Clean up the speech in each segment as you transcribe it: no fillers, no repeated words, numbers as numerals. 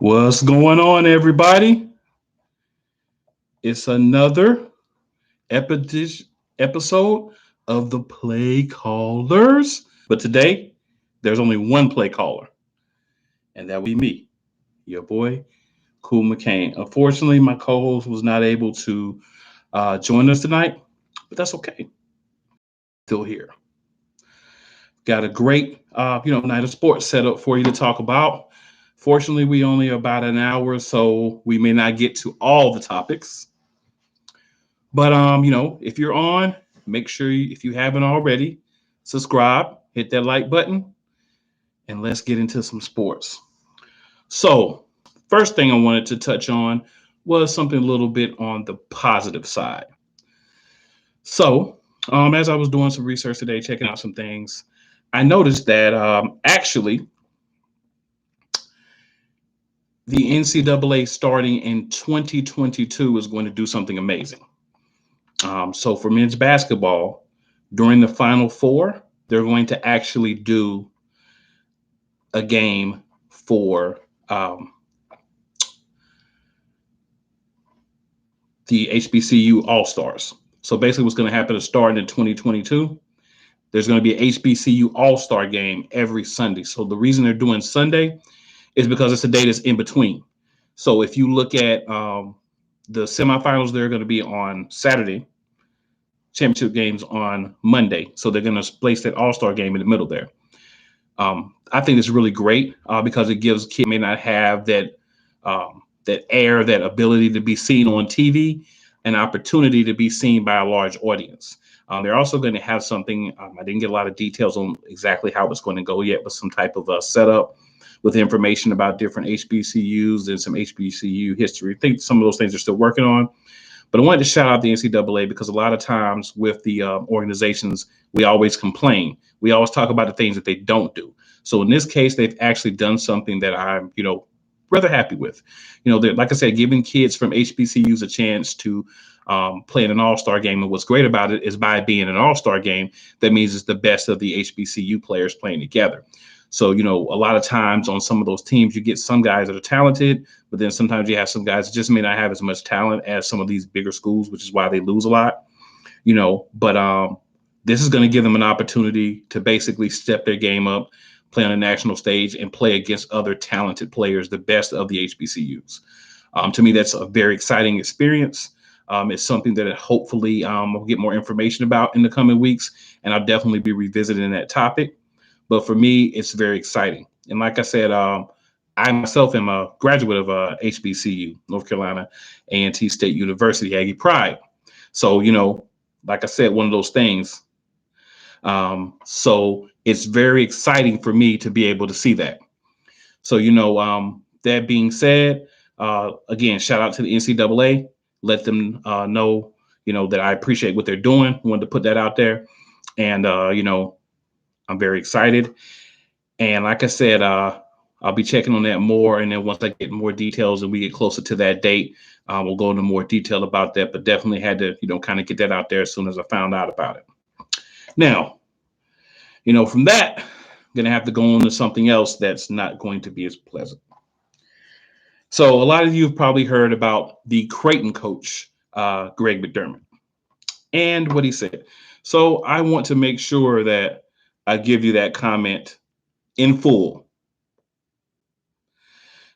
What's going on, everybody? It's another episode of the Play Callers. But today, there's only one play caller, and that would be me, your boy, Cool McCain. Unfortunately, my co-host was not able to join us tonight, but that's okay. Still here. Got a great, night of sports set up for you to talk about. Fortunately, we only about an hour, so we may not get to all the topics. But if you're on, make sure if you haven't already, subscribe, hit that like button, and let's get into some sports. So, first thing I wanted to touch on was something a little bit on the positive side. So, as I was doing some research today, checking out some things, I noticed that actually the NCAA starting in 2022 is going to do something amazing. So for men's basketball, during the Final Four, they're going to actually do a game for the HBCU All-Stars. So basically what's going to happen is starting in 2022, there's going to be an HBCU All-Star game every Sunday. So the reason they're doing Sunday is because it's a day that's in between. So if you look at the semifinals, they're going to be on Saturday, championship games on Monday. So they're going to place that All-Star game in the middle there. I think it's really great because it gives kids may not have that that ability to be seen on TV, an opportunity to be seen by a large audience. They're also going to have something. I didn't get a lot of details on exactly how it's going to go yet, but some type of setup with information about different HBCUs and some HBCU history. I think some of those things are still working on. But I wanted to shout out the NCAA because a lot of times with the organizations, we always complain. We always talk about the things that they don't do. So in this case, they've actually done something that I'm, rather happy with. Like I said, giving kids from HBCUs a chance to play in an all-star game. And what's great about it is by being an all-star game, that means it's the best of the HBCU players playing together. So, a lot of times on some of those teams, you get some guys that are talented, but then sometimes you have some guys that just may not have as much talent as some of these bigger schools, which is why they lose a lot, but this is going to give them an opportunity to basically step their game up, play on a national stage and play against other talented players, the best of the HBCUs. To me, that's a very exciting experience. It's something that hopefully we'll get more information about in the coming weeks, and I'll definitely be revisiting that topic. But for me, it's very exciting. And like I said, I myself am a graduate of HBCU, North Carolina A&T State University, Aggie Pride. So, like I said, one of those things. So it's very exciting for me to be able to see that. So, that being said, again, shout out to the NCAA. Let them know, that I appreciate what they're doing. Wanted to put that out there. And, I'm very excited. And like I said, I'll be checking on that more. And then once I get more details and we get closer to that date, we'll go into more detail about that. But definitely had to, kind of get that out there as soon as I found out about it. Now, from that, I'm going to have to go on to something else that's not going to be as pleasant. So a lot of you have probably heard about the Creighton coach, Greg McDermott, and what he said. So I want to make sure that I give you that comment in full.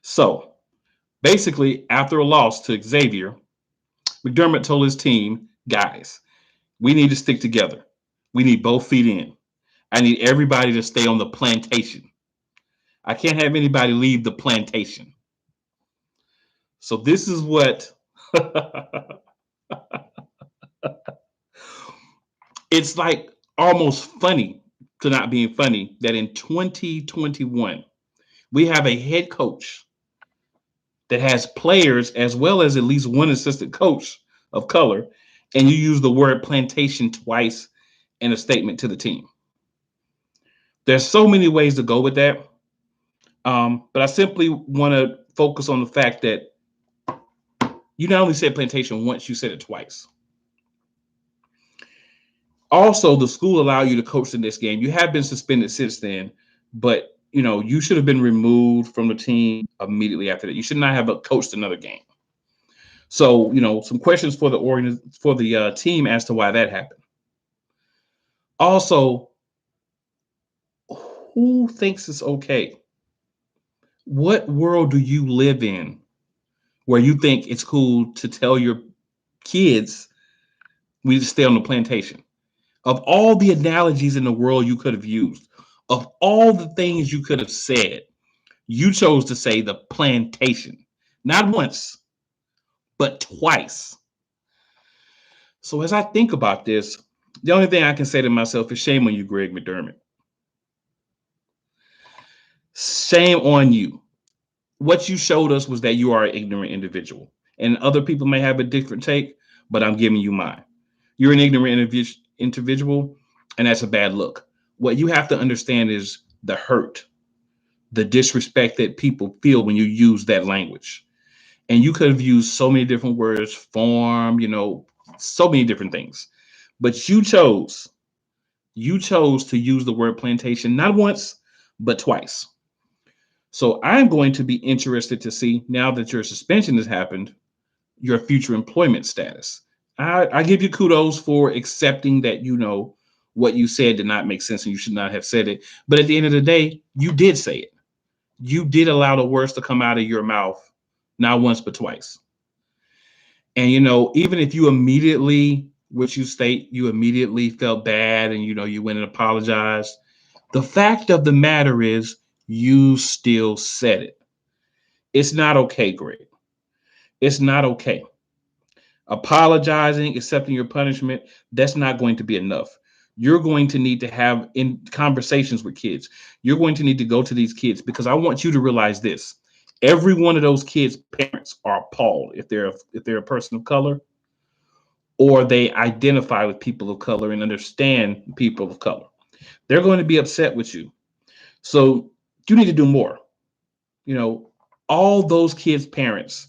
So basically, after a loss to Xavier, McDermott told his team, guys, we need to stick together. We need both feet in. I need everybody to stay on the plantation. I can't have anybody leave the plantation. So this is what it's like almost funny to not being funny that in 2021, we have a head coach that has players as well as at least one assistant coach of color, and you use the word plantation twice in a statement to the team. There's so many ways to go with that. But I simply want to focus on the fact that you not only said plantation once, you said it twice. Also, the school allowed you to coach in this game. You have been suspended since then, but you should have been removed from the team immediately after that. You should not have coached another game. So, some questions for the team as to why that happened. Also, who thinks it's okay? What world do you live in where you think it's cool to tell your kids we need to stay on the plantation? Of all the analogies in the world you could have used, of all the things you could have said, you chose to say the plantation. Not once, but twice. So as I think about this, the only thing I can say to myself is shame on you, Greg McDermott. Shame on you. What you showed us was that you are an ignorant individual. And other people may have a different take, but I'm giving you mine. You're an ignorant individual, and that's a bad look. What you have to understand is the hurt, the disrespect that people feel when you use that language. And you could have used so many different words, form, so many different things. But you chose to use the word plantation not once, but twice. So I'm going to be interested to see, now that your suspension has happened, your future employment status. I give you kudos for accepting that what you said did not make sense and you should not have said it. But at the end of the day, you did say it. You did allow the words to come out of your mouth, not once but twice. And even if you immediately, which you state, you immediately felt bad and you went and apologized, the fact of the matter is you still said it. It's not okay, Greg. It's not okay. Apologizing, accepting your punishment, that's not going to be enough. You're going to need to have in conversations with kids. You're going to need to go to these kids, because I want you to realize this. Every one of those kids' parents are appalled if they're a person of color, or they identify with people of color and understand people of color. They're going to be upset with you. So you need to do more. You know, all those kids' parents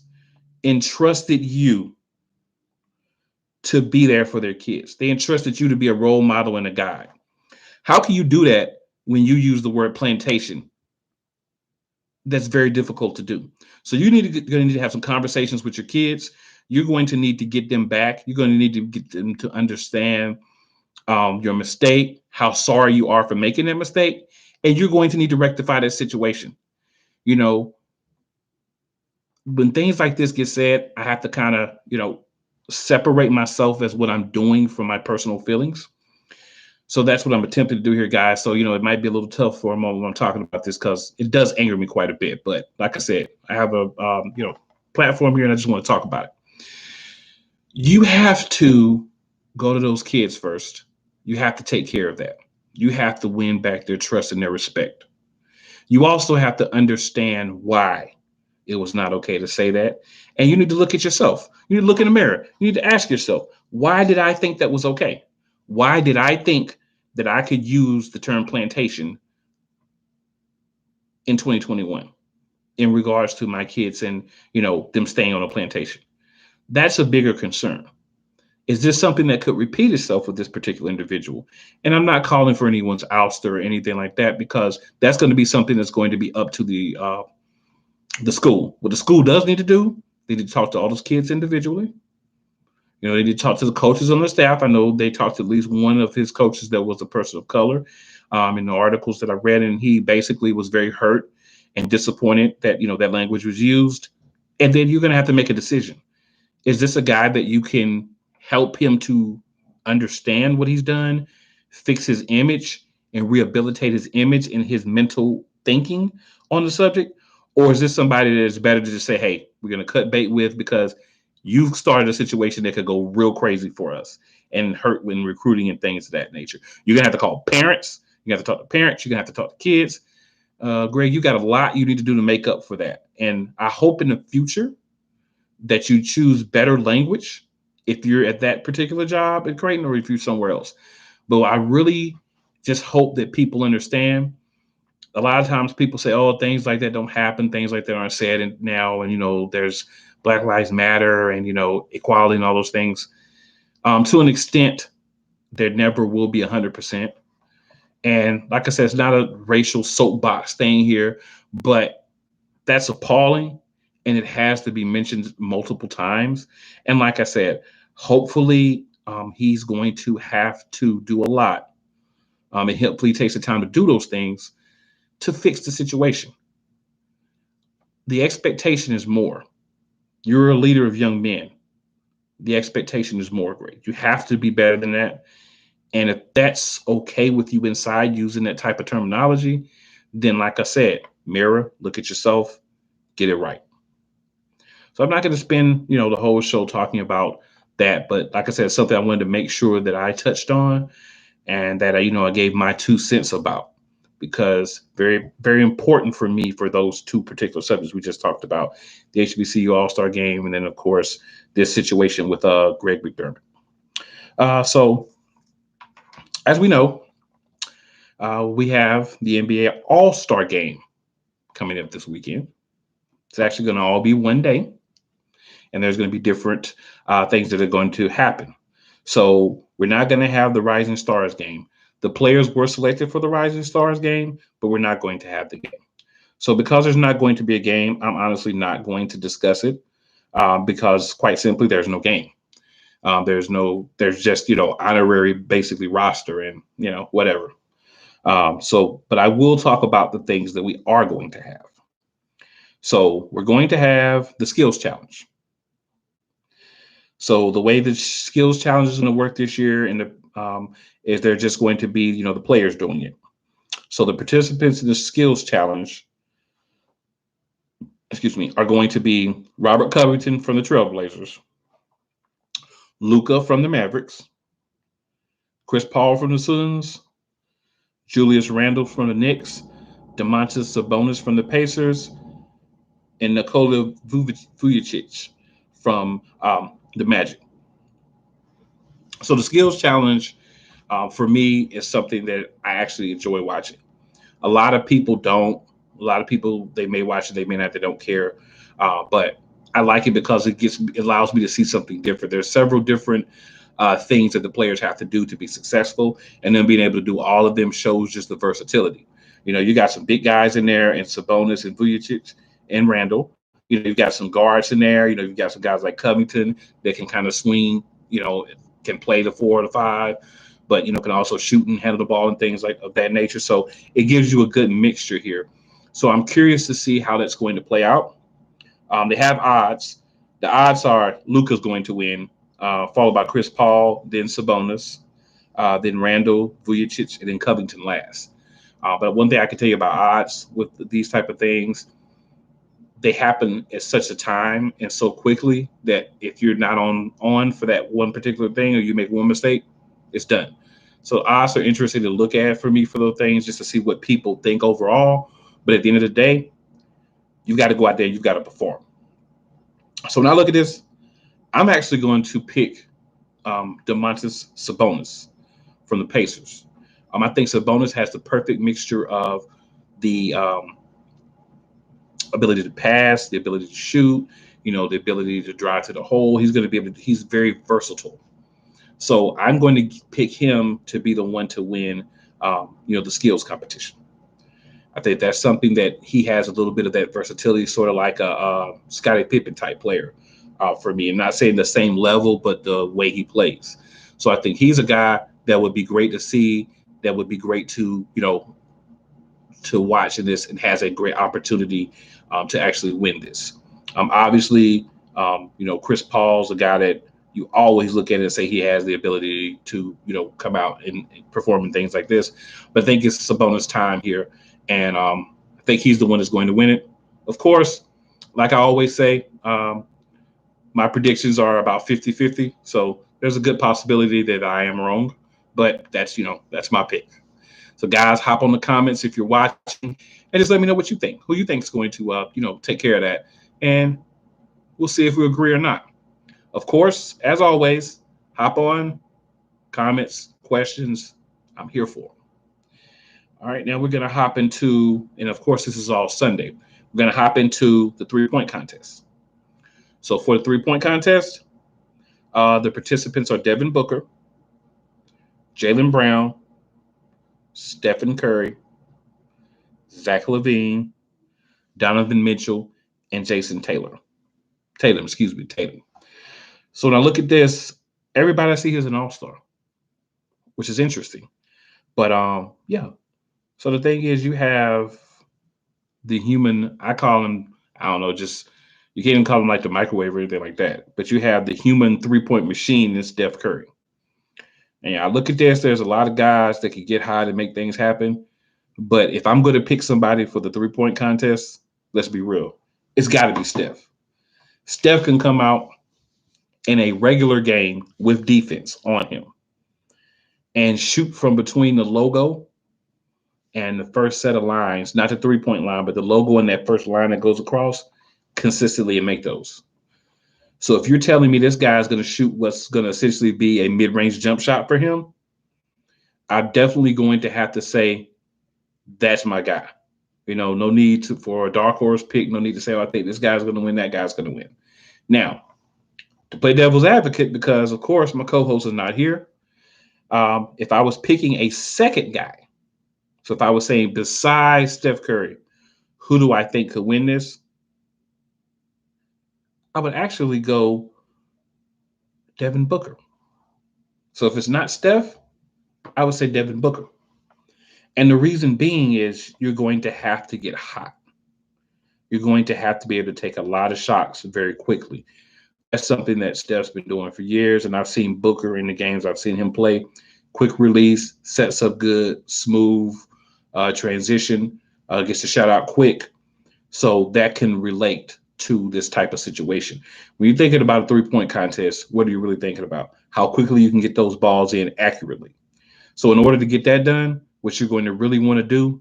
entrusted you to be there for their kids. They entrusted you to be a role model and a guide. How can you do that when you use the word plantation? That's very difficult to do. So you going to need to have some conversations with your kids. You're going to need to get them back. You're going to need to get them to understand your mistake, how sorry you are for making that mistake, and you're going to need to rectify that situation. You know, when things like this get said, I have to kind of, separate myself as what I'm doing from my personal feelings. So that's what I'm attempting to do here, guys. So, it might be a little tough for a moment when I'm talking about this, because it does anger me quite a bit. But like I said, I have a, platform here and I just want to talk about it. You have to go to those kids first. You have to take care of that. You have to win back their trust and their respect. You also have to understand why it was not okay to say that. And you need to look at yourself. You need to look in the mirror. You need to ask yourself, why did I think that was okay? Why did I think that I could use the term plantation in 2021 in regards to my kids and, them staying on a plantation? That's a bigger concern. Is this something that could repeat itself with this particular individual? And I'm not calling for anyone's ouster or anything like that, because that's going to be something that's going to be up to the school. What the school does need to do, they need to talk to all those kids individually. They need to talk to the coaches on the staff. I know they talked to at least one of his coaches that was a person of color, in the articles that I read, and he basically was very hurt and disappointed that that language was used. And then you're going to have to make a decision. Is this a guy that you can help him to understand what he's done, fix his image, and rehabilitate his image and his mental thinking on the subject? Or is this somebody that is better to just say, hey, we're going to cut bait with, because you've started a situation that could go real crazy for us and hurt when recruiting and things of that nature? You're going to have to call parents. You have to talk to parents. You're going to have to talk to kids. Greg, you got a lot you need to do to make up for that. And I hope in the future that you choose better language if you're at that particular job at Creighton, or if you're somewhere else. But I really just hope that people understand. A lot of times people say, oh, things like that don't happen. Things like that aren't said now. And, there's Black Lives Matter and, equality and all those things. To an extent, there never will be 100%. And like I said, it's not a racial soapbox thing here, but that's appalling. And it has to be mentioned multiple times. And like I said, hopefully he's going to have to do a lot. And hopefully he takes the time to do those things to fix the situation. The expectation is more. You're a leader of young men. The expectation is more great. You have to be better than that. And if that's okay with you inside using that type of terminology, then like I said, mirror, look at yourself, get it right. So I'm not going to spend, the whole show talking about that, but like I said, it's something I wanted to make sure that I touched on and that I gave my 2 cents about, because very, very important for me for those two particular subjects we just talked about, the HBCU All-Star game, and then of course this situation with Greg McDermott. So as we know, we have the NBA All-Star game coming up this weekend. It's actually going to all be one day, and there's going to be different things that are going to happen. So we're not going to have the Rising Stars game. The players were selected for the Rising Stars game, but we're not going to have the game. So because there's not going to be a game, I'm honestly not going to discuss it because quite simply, there's no game. There's just, honorary basically roster and, whatever. But I will talk about the things that we are going to have. So we're going to have the skills challenge. So the way the skills challenge is going to work this year is they're just going to be, the players doing it. So the participants in the skills challenge, are going to be Robert Covington from the Trailblazers, Luka from the Mavericks, Chris Paul from the Suns, Julius Randle from the Knicks, Domantas Sabonis from the Pacers, and Nikola Vucevic from the Magic. So the skills challenge for me is something that I actually enjoy watching. A lot of people don't. A lot of people, they may watch it, they may not, they don't care. But I like it because it allows me to see something different. There's several different things that the players have to do to be successful, and then being able to do all of them shows just the versatility. You got some big guys in there, and Sabonis and Vucevic and Randall. You've got some guards in there. You've got some guys like Covington that can kind of swing. Can play the 4 or the 5, but can also shoot and handle the ball and things like of that nature. So it gives you a good mixture here. So I'm curious to see how that's going to play out. They have odds. The odds are Luka's going to win, followed by Chris Paul, then Sabonis, then Randall, Vucevic, and then Covington last. But one thing I can tell you about odds with these type of things, they happen at such a time and so quickly that if you're not on for that one particular thing, or you make one mistake, it's done. So odds are interesting to look at for me for those things, just to see what people think overall. But at the end of the day, you've got to go out there, you've got to perform. So when I look at this, I'm actually going to pick Domantas Sabonis from the Pacers. I think Sabonis has the perfect mixture of the ability to pass, the ability to shoot, the ability to drive to the hole. He's going to be able to, he's very versatile. So I'm going to pick him to be the one to win, the skills competition. I think that's something that he has a little bit of that versatility, sort of like a Scottie Pippen type player for me. I'm not saying the same level, but the way he plays. So I think he's a guy that would be great to see, that would be great to, to watch in this, and has a great opportunity to actually win this. Obviously, Chris Paul's a guy that you always look at it and say he has the ability to, come out and perform in things like this. But I think it's Sabonis' time here, and I think he's the one that's going to win it. Of course, like I always say, my predictions are about 50-50. So there's a good possibility that I am wrong, but that's my pick. So guys, hop on the comments if you're watching and just let me know what you think. Who you think is going to, take care of that. And we'll see if we agree or not. Of course, as always, hop on, comments, questions. I'm here for. All right, now we're going to hop into, and of course, this is all Sunday. We're going to hop into the 3-point contest. So for the 3-point contest, the participants are Devin Booker, Jaylen Brown, Stephen Curry, Zach LaVine, Donovan Mitchell, and Jason Taylor. Tatum, excuse me, Tatum. So when I look at this, everybody I see here is an all-star, which is interesting. But yeah. So the thing is, you have the human. I call him. I don't know. Just you can't even call him like the microwave or anything like that. But you have the human 3-point machine in Steph Curry. And I look at this. There's a lot of guys that can get high and make things happen. But if I'm going to pick somebody for the 3-point contest, let's be real. It's got to be Steph. Steph can come out in a regular game with defense on him and shoot from between the logo and the first set of lines, not the 3-point line, but the logo in that first line that goes across consistently and make those. So if you're telling me this guy is going to shoot what's going to essentially be a mid-range jump shot for him, I'm definitely going to have to say that's my guy. No need for a dark horse pick. No need to say, oh, I think this guy's going to win, that guy's going to win. Now, to play devil's advocate, because, of course, my co-host is not here, if I was picking a second guy, so if I was saying besides Steph Curry, who do I think could win this? I would actually go Devin Booker. So if it's not Steph, I would say Devin Booker. And the reason being is you're going to have to get hot. You're going to have to be able to take a lot of shots very quickly. That's something that Steph's been doing for years. And I've seen Booker in the games I've seen him play. Quick release, sets up good, smooth transition, gets the shot out quick. So that can relate to this type of situation. When you're thinking about a 3-point contest, what are you really thinking about? How quickly you can get those balls in accurately. So in order to get that done, what you're going to really want to do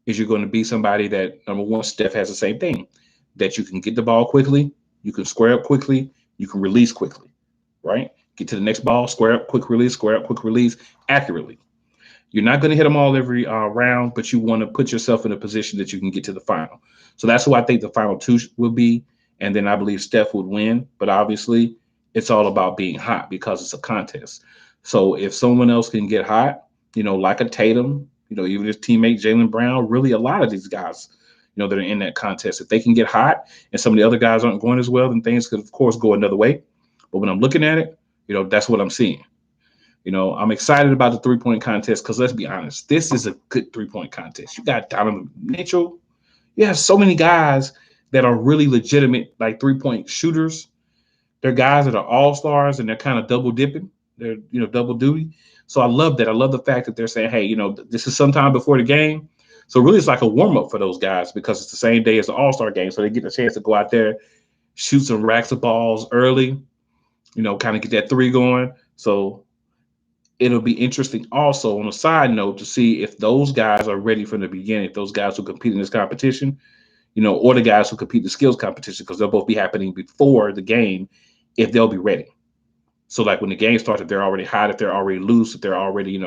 is you're going to be somebody that, number one, Steph has the same thing, that you can get the ball quickly, you can square up quickly, you can release quickly, right? Get to the next ball, square up, quick release accurately. You're not going to hit them all every round, but you want to put yourself in a position that you can get to the final. So that's who I think the final two will be. And then I believe Steph would win. But obviously, it's all about being hot because it's a contest. So if someone else can get hot, like a Tatum, even his teammate Jaylen Brown, really a lot of these guys, that are in that contest, if they can get hot and some of the other guys aren't going as well, then things could, of course, go another way. But when I'm looking at it, that's what I'm seeing. I'm excited about the 3-point contest because let's be honest, this is a good 3-point contest. You got Donovan Mitchell. You have so many guys that are really legitimate, like 3-point shooters. They're guys that are all-stars and they're kind of double dipping. They're, double duty. So I love that. I love the fact that they're saying, hey, this is sometime before the game. So really it's like a warm-up for those guys because it's the same day as the all-star game. So they get a chance to go out there, shoot some racks of balls early, kind of get that 3 going. So it'll be interesting also on a side note to see if those guys are ready from the beginning, if those guys who compete in this competition, or the guys who compete in the skills competition, because they'll both be happening before the game, if they'll be ready. So like when the game starts, if they're already hot, if they're already loose, if they're already,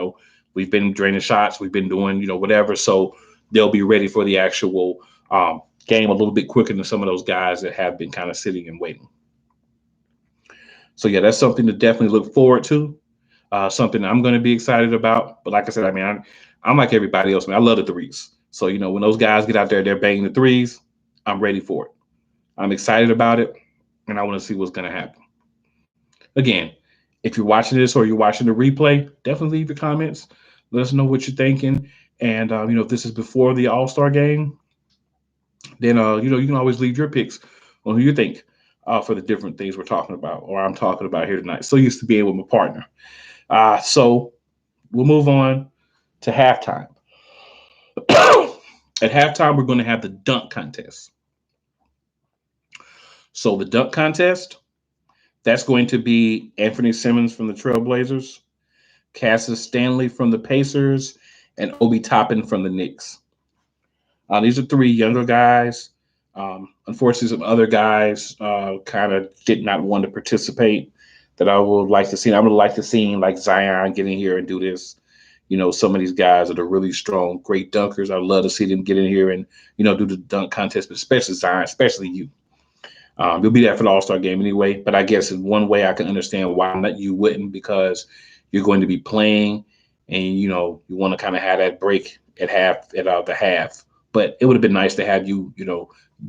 we've been draining shots, we've been doing, whatever. So they'll be ready for the actual game a little bit quicker than some of those guys that have been kind of sitting and waiting. So yeah, that's something to definitely look forward to. Something I'm going to be excited about. But like I said, I'm like everybody else, man. I love the threes. So, when those guys get out there, they're banging the threes, I'm ready for it. I'm excited about it, and I want to see what's going to happen. Again, if you're watching this or you're watching the replay, definitely leave your comments. Let us know what you're thinking. And, if this is before the All-Star game, then, you can always leave your picks on who you think for the different things we're talking about or I'm talking about here tonight. So used to being with my partner. So we'll move on to halftime. At halftime, we're going to have the dunk contest. So the dunk contest, that's going to be Anthony Simmons from the Trailblazers, Cassius Stanley from the Pacers, and Obi Toppin from the Knicks. These are 3 younger guys. Unfortunately, some other guys kind of did not want to participate that I would like to see. I would like to see like Zion get in here and do this. Some of these guys that are really strong, great dunkers. I'd love to see them get in here and, do the dunk contest, but especially Zion, especially you. You'll be there for the All-Star game anyway, but I guess in one way I can understand why not you wouldn't, because you're going to be playing and you want to kind of have that break at the half. But it would have been nice to have you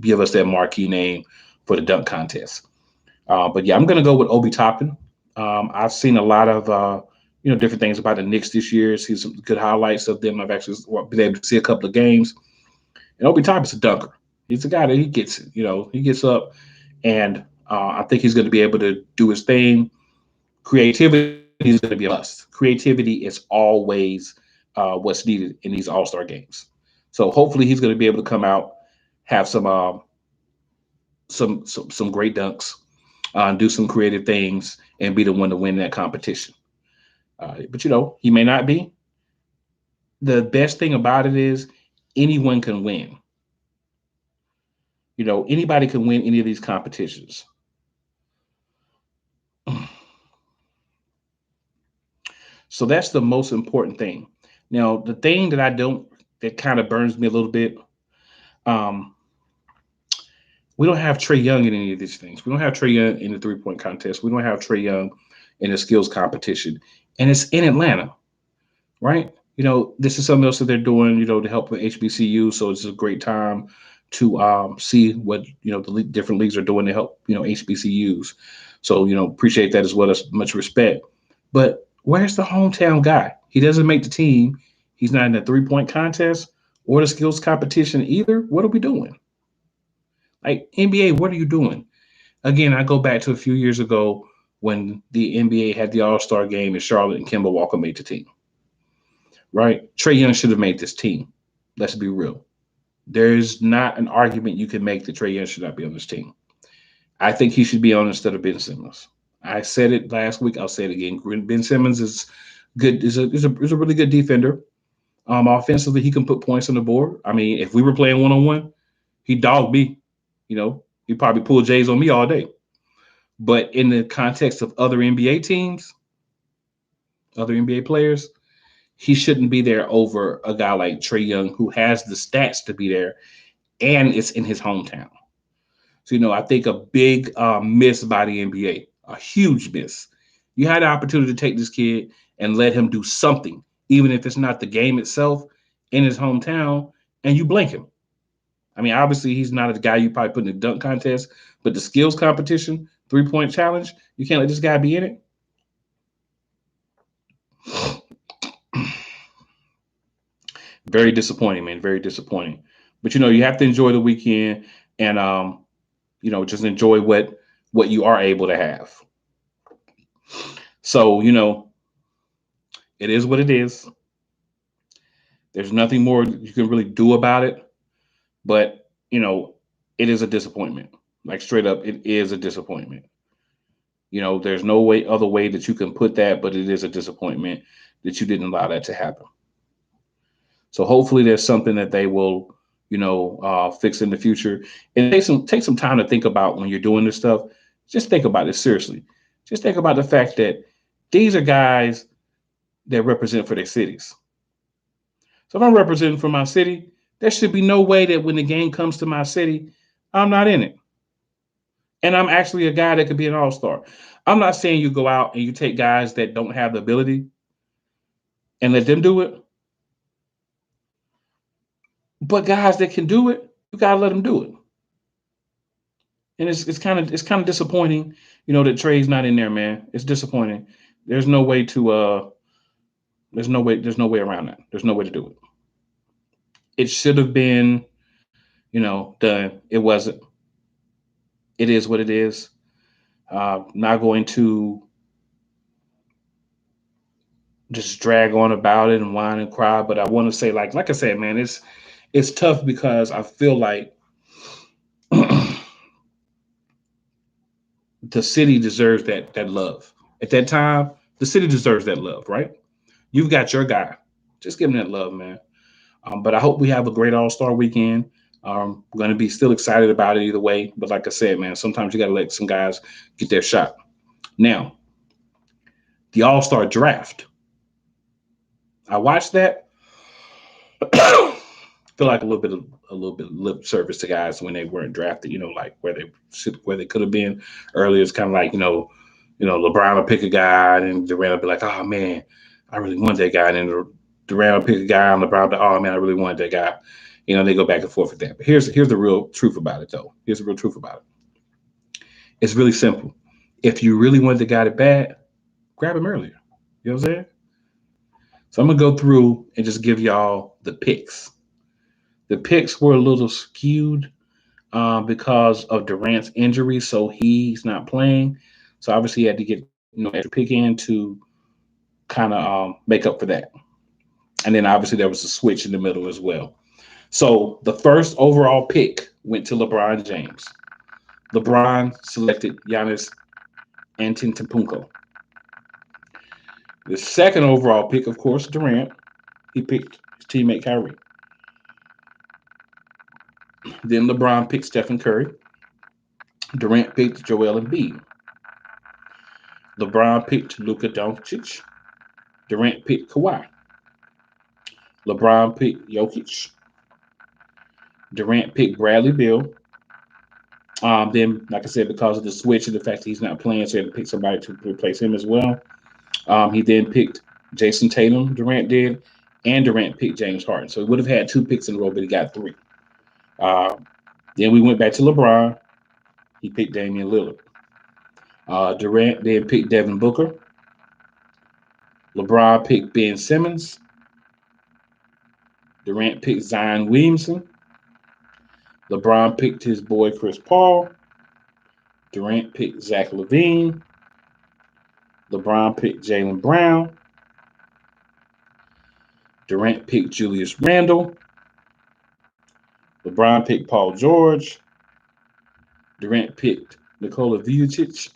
give us that marquee name for the dunk contest. But yeah, I'm gonna go with Obi Toppin. I've seen a lot of different things about the Knicks this year. See some good highlights of them. I've actually been able to see a couple of games. And Obi Toppin's a dunker. He's a guy that he gets it. He gets up, and I think he's going to be able to do his thing. Creativity is going to be a must. Creativity is always what's needed in these All Star games. So hopefully he's going to be able to come out, have some great dunks, do some creative things, and be the one to win that competition. But he may not be. The best thing about it is anyone can win. Anybody can win any of these competitions. So that's the most important thing. Now, the thing that I don't, that kind of burns me a little bit, um, we don't have Trey Young in any of these things. We don't have Trey Young in the 3-point contest. We don't have Trey Young in the skills competition. And it's in Atlanta, right? This is something else that they're doing, to help with HBCU. So it's a great time to see what, the different leagues are doing to help, HBCUs. So, appreciate that as well as much respect. But where's the hometown guy? He doesn't make the team. He's not in the 3-point contest or the skills competition either. What are we doing? Like, NBA, what are you doing? Again, I go back to a few years ago when the NBA had the All-Star game and Charlotte and Kemba Walker made the team. Right? Trey Young should have made this team. Let's be real. There's not an argument you can make that Trey Young should not be on this team. I think he should be on instead of Ben Simmons. I said it last week. I'll say it again. Ben Simmons is good. Is a really good defender. Offensively, he can put points on the board. I mean, if we were playing 1-on-1, he dogged me. He probably pulled J's on me all day. But in the context of other NBA teams, other NBA players, he shouldn't be there over a guy like Trey Young, who has the stats to be there, and it's in his hometown. So, I think a big miss by the NBA, a huge miss. You had the opportunity to take this kid and let him do something, even if it's not the game itself, in his hometown, and you blank him. I mean, obviously, he's not a guy you probably put in the dunk contest, but the skills competition, 3-point challenge, you can't let this guy be in it. Very disappointing, man. Very disappointing. But you have to enjoy the weekend and just enjoy what you are able to have. So, it is what it is. There's nothing more you can really do about it. But, it is a disappointment. Like straight up, it is a disappointment. There's no other way that you can put that, but it is a disappointment that you didn't allow that to happen. So hopefully there's something that they will, fix in the future. And take some time to think about when you're doing this stuff. Just think about it seriously. Just think about the fact that these are guys that represent for their cities. So if I'm representing for my city, there should be no way that when the game comes to my city, I'm not in it. And I'm actually a guy that could be an all-star. I'm not saying you go out and you take guys that don't have the ability and let them do it. But guys that can do it, you gotta let them do it. And it's kind of disappointing, that Trey's not in there, man. It's disappointing. There's no way to there's no way around that. There's no way to do it. It should have been, done. It wasn't. It is what it is. Not going to just drag on about it and whine and cry, but I want to say, like I said, man, it's tough because I feel like the city deserves that love. At that time, the city deserves that love, right? You've got your guy. Just give him that love, man. But I hope we have a great All-Star weekend. We're going to be still excited about it either way. But like I said, man, sometimes you got to let some guys get their shot. Now, the All-Star draft. I watched that. Feel like a little bit of lip service to guys when they weren't drafted. Like where they could have been earlier. It's kind of like LeBron will pick a guy and Durant will be like, oh man, I really want that guy. And then Durant pick a guy on LeBron, but oh man, I really want that guy. They go back and forth with that. But here's the real truth about it, though. Here's the real truth about it. It's really simple. If you really want the guy to bad, grab him earlier. You know what I'm saying? So I'm gonna go through and just give y'all the picks. The picks were a little skewed because of Durant's injury, so he's not playing. So obviously he had to get extra pick in to kind of make up for that. And then obviously there was a switch in the middle as well. So the first overall pick went to LeBron James. LeBron selected Giannis Antetokounmpo. The second overall pick, of course, Durant. He picked his teammate Kyrie. Then LeBron picked Stephen Curry. Durant picked Joel Embiid. LeBron picked Luka Doncic. Durant picked Kawhi. LeBron picked Jokic. Durant picked Bradley Beal. Then, like I said, because of the switch and the fact that he's not playing, so he had to pick somebody to replace him as well. He then picked Jason Tatum, Durant did, and Durant picked James Harden. So he would have had 2 picks in a row, but he got 3. Then we went back to LeBron. He picked Damian Lillard. Durant then picked Devin Booker. LeBron picked Ben Simmons. Durant picked Zion Williamson. LeBron picked his boy Chris Paul. Durant picked Zach LaVine. LeBron picked Jaylen Brown. Durant picked Julius Randle. LeBron picked Paul George. Durant picked Nikola Vucevic.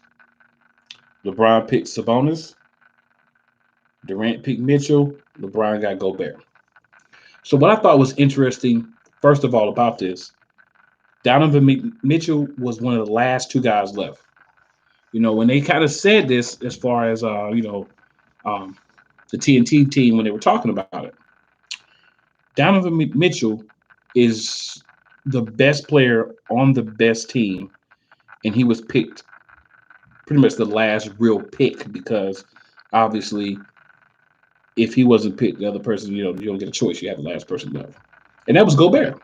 LeBron picked Sabonis. Durant picked Mitchell. LeBron got Gobert. So what I thought was interesting, first of all, about this, Donovan Mitchell was one of the last 2 guys left. When they kind of said this, as far as the TNT team, when they were talking about it, Donovan Mitchell is the best player on the best team, and he was picked pretty much the last real pick because obviously, if he wasn't picked, the other person, you don't get a choice. You have the last person left, and that was Gobert.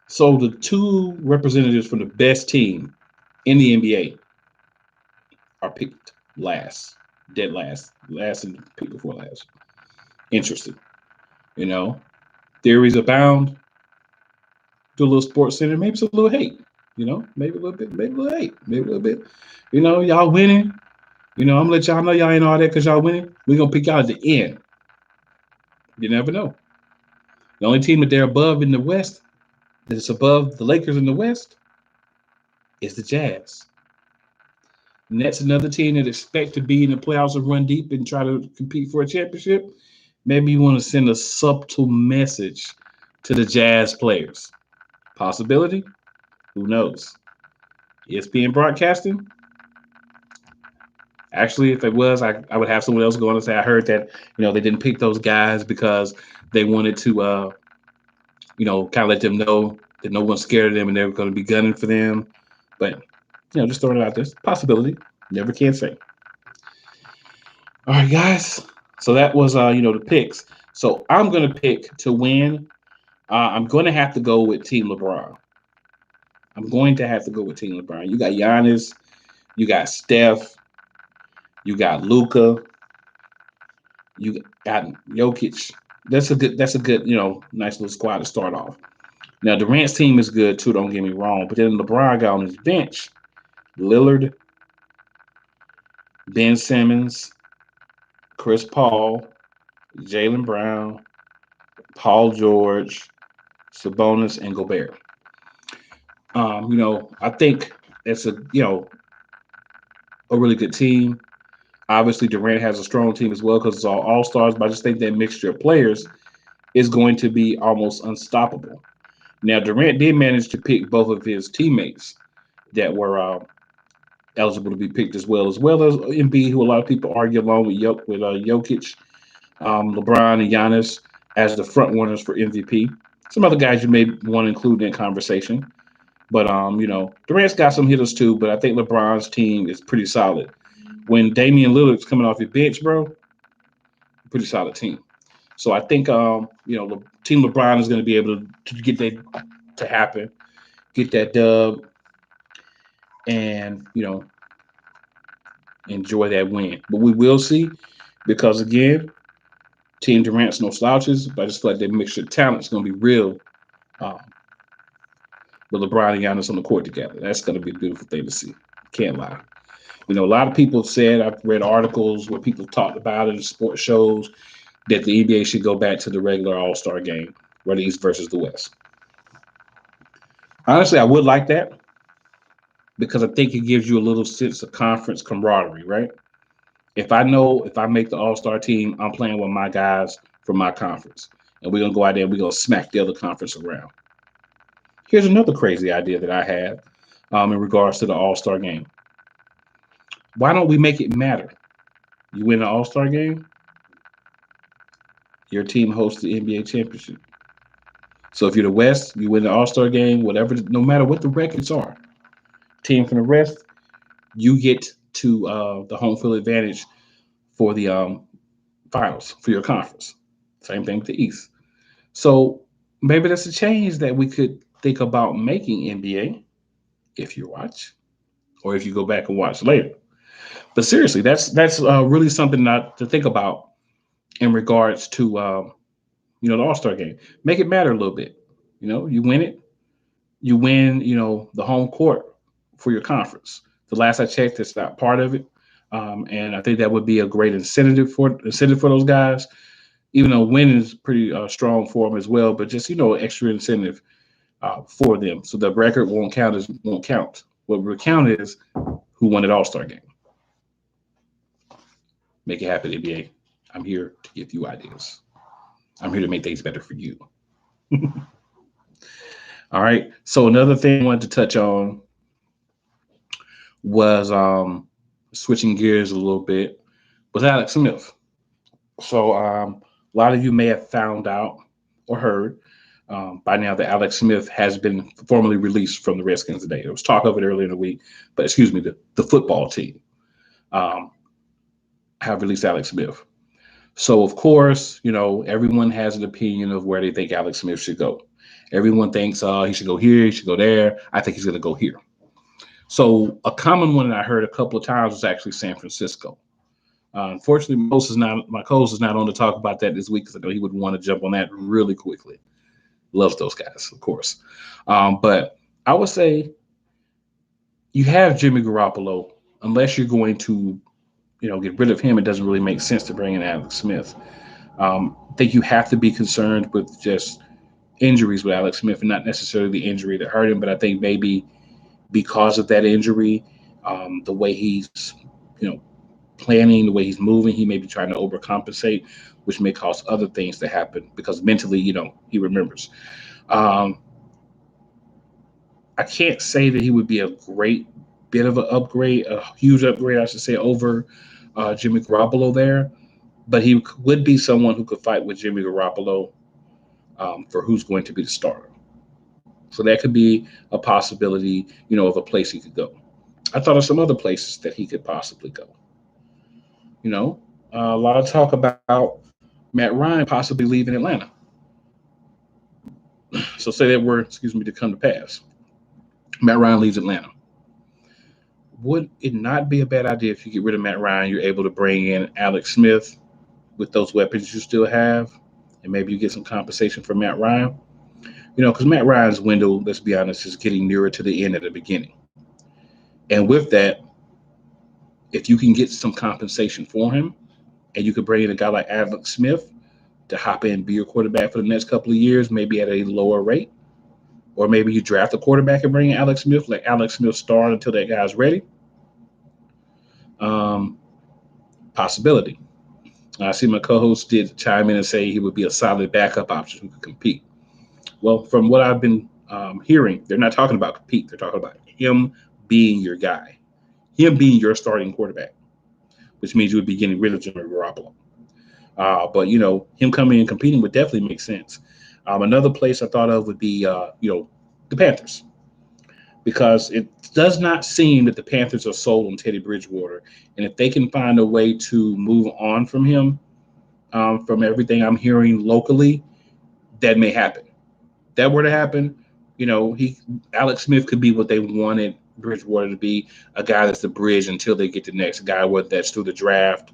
So the 2 representatives from the best team in the NBA are picked last, dead last and picked before last. Interesting. Theories abound. Do a little Sports Center, maybe it's a little hate. Maybe a little bit, maybe a little hate, maybe a little bit. Y'all winning. I'm gonna let y'all know y'all ain't all that because y'all winning. We're gonna pick y'all at the end. You never know. The only team that they're above in the West, that's above the Lakers in the West, is the Jazz. And that's another team that expect to be in the playoffs and run deep and try to compete for a championship. Maybe you want to send a subtle message to the Jazz players. Possibility? Who knows? ESPN broadcasting? Actually, if it was, I would have someone else go on and say, I heard that, they didn't pick those guys because they wanted to, kind of let them know that no one's scared of them and they're going to be gunning for them. But, just throwing it out there. Possibility. Never can say. All right, guys. So that was, the picks. So I'm going to pick to win. I'm going to have to go with Team LeBron. I'm going to have to go with Team LeBron. You got Giannis. You got Steph. You got Luka. You got Jokic. That's a good, nice little squad to start off. Now, Durant's team is good, too. Don't get me wrong. But then LeBron got on his bench. Lillard, Ben Simmons, Chris Paul, Jaylen Brown, Paul George, Sabonis, and Gobert. I think it's a really good team. Obviously, Durant has a strong team as well because it's all stars, but I just think that mixture of players is going to be almost unstoppable. Now, Durant did manage to pick both of his teammates that were eligible to be picked as well as Embiid, who a lot of people argue along with Jokic, LeBron, and Giannis as the front runners for MVP. Some other guys you may want to include in that conversation. But, Durant's got some hitters too, but I think LeBron's team is pretty solid. When Damian Lillard's coming off your bench, bro, pretty solid team. So I think Team LeBron is going to be able to get that to happen, get that dub, and enjoy that win. But we will see, because again, Team Durant's no slouches, but I just feel like that mixture of talent is going to be real um, with LeBron and Giannis on the court together. That's going to be a beautiful thing to see. Can't lie. A lot of people said, I've read articles where people talked about it in sports shows, that the NBA should go back to the regular All-Star game, where the East versus the West. Honestly, I would like that, because I think it gives you a little sense of conference camaraderie, right? If I know if I make the All-Star team, I'm playing with my guys from my conference, and we're going to go out there and we're going to smack the other conference around. Here's another crazy idea that I had in regards to the All-Star game. Why don't we make it matter? You win the All-Star game, your team hosts the NBA championship. So if you're the West, you win the All-Star game, whatever, no matter what the records are. Team from the West, you get to the home field advantage for the finals for your conference. Same thing with the East. So maybe that's a change that we could think about making, NBA, if you watch, or if you go back and watch later. But seriously, that's really something not to think about in regards to the All-Star game. Make it matter a little bit. You win it, you win, the home court for your conference. The last I checked, it's not part of it, and I think that would be a great incentive for those guys. Even though winning is pretty strong for them as well, but just extra incentive for them, so the record won't count. What will count is who won an All-Star game. Make it happen, NBA. I'm here to give you ideas. I'm here to make things better for you. All right. So another thing I wanted to touch on was switching gears a little bit, was Alex Smith. So a lot of you may have found out or heard by now that Alex Smith has been formally released from the Redskins today. There was talk of it earlier in the week, but excuse me, the football team have released Alex Smith. So of course, everyone has an opinion of where they think Alex Smith should go. Everyone thinks he should go here, he should go there. I think he's going to go here. So a common one that I heard a couple of times was actually San Francisco. Unfortunately, my co-host is not on to talk about that this week, because I know he would want to jump on that really quickly. Loves those guys, of course. But I would say you have Jimmy Garoppolo. Unless you're going to, get rid of him, it doesn't really make sense to bring in Alex Smith. I think you have to be concerned with just injuries with Alex Smith, and not necessarily the injury that hurt him, but I think maybe because of that injury, the way he's, planning, the way he's moving, he may be trying to overcompensate, which may cause other things to happen, because mentally, he remembers. Um, I can't say that he would be a great bit of an upgrade, a huge upgrade, I should say, over Jimmy Garoppolo there, but he would be someone who could fight with Jimmy Garoppolo for who's going to be the starter. So that could be a possibility, of a place he could go. I thought of some other places that he could possibly go. A lot of talk about Matt Ryan possibly leaving Atlanta. So say that word, excuse me, to come to pass. Matt Ryan leaves Atlanta. Would it not be a bad idea if you get rid of Matt Ryan, you're able to bring in Alex Smith with those weapons you still have, and maybe you get some compensation for Matt Ryan? Because Matt Ryan's window, let's be honest, is getting nearer to the end at the beginning. And with that, if you can get some compensation for him, and you could bring in a guy like Alex Smith to hop in and be your quarterback for the next couple of years, maybe at a lower rate, or maybe you draft a quarterback and bring in Alex Smith, let Alex Smith start until that guy's ready. Um, Possibility. I see my co-host did chime in and say he would be a solid backup option who could compete. Well, from what I've been hearing, they're not talking about compete. They're talking about him being your guy, him being your starting quarterback, which means you would be getting rid of Jimmy Garoppolo. But him coming and competing would definitely make sense. Another place I thought of would be the Panthers, because it does not seem that the Panthers are sold on Teddy Bridgewater, and if they can find a way to move on from him, From everything I'm hearing locally, that may happen. That were to happen, he Alex Smith could be what they wanted Bridgewater to be, a guy that's the bridge until they get the next guy, whether that's through the draft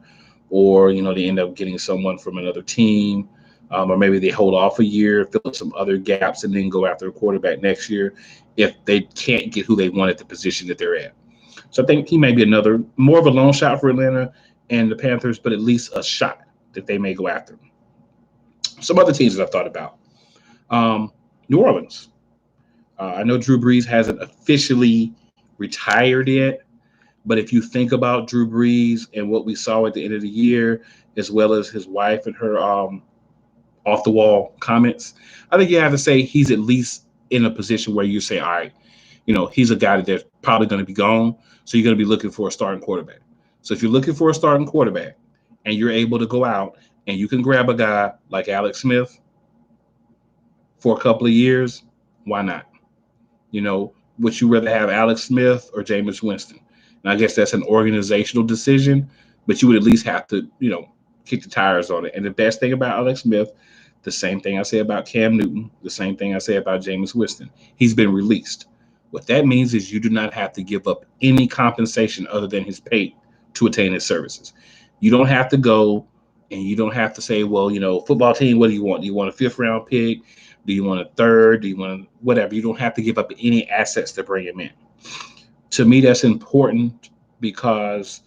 or they end up getting someone from another team, or maybe they hold off a year, fill up some other gaps, and then go after a quarterback next year if they can't get who they want at the position that they're at. So I think he may be another more of a long shot for Atlanta and the Panthers, but at least a shot that they may go after. Some other teams that I've thought about. Um, New Orleans. I know Drew Brees hasn't officially retired yet, but if you think about Drew Brees and what we saw at the end of the year, as well as his wife and her off the wall comments, I think you have to say he's at least in a position where you say, all right, he's a guy that's probably going to be gone. So you're going to be looking for a starting quarterback. So if you're looking for a starting quarterback and you're able to go out and you can grab a guy like Alex Smith for a couple of years, why not? Would you rather have Alex Smith or Jameis Winston? And I guess that's an organizational decision, but you would at least have to, kick the tires on it. And the best thing about Alex Smith, the same thing I say about Cam Newton, the same thing I say about Jameis Winston, he's been released. What that means is you do not have to give up any compensation other than his pay to attain his services. You don't have to go and you don't have to say, well, football team, what do you want? Do you want a fifth round pick? Do you want a third? Do you want whatever? You don't have to give up any assets to bring him in. To me, that's important because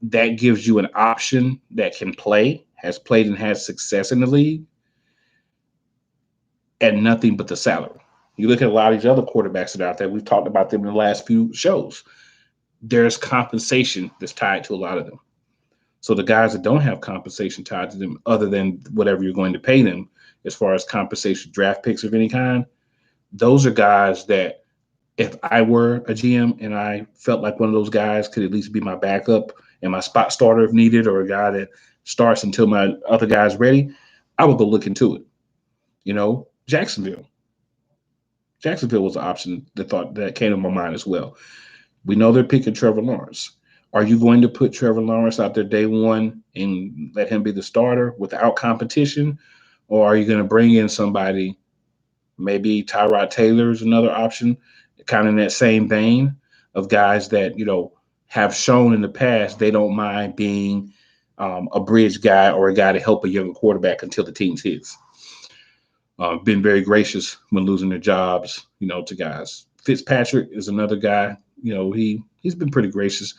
that gives you an option that can play, has played and has success in the league, and nothing but the salary. You look at a lot of these other quarterbacks that are out there, we've talked about them in the last few shows. There's compensation that's tied to a lot of them. So the guys that don't have compensation tied to them, other than whatever you're going to pay them, as far as compensation, draft picks of any kind, those are guys that if I were a GM and I felt like one of those guys could at least be my backup and my spot starter if needed, or a guy that starts until my other guy's ready, I would go look into it. Jacksonville. Jacksonville was an option that came to my mind as well. We know they're picking Trevor Lawrence. Are you going to put Trevor Lawrence out there day one and let him be the starter without competition? Or are you going to bring in somebody, maybe Tyrod Taylor is another option, kind of in that same vein of guys that, have shown in the past they don't mind being a bridge guy or a guy to help a younger quarterback until the team's his. Been very gracious when losing their jobs, to guys. Fitzpatrick is another guy, he's been pretty gracious.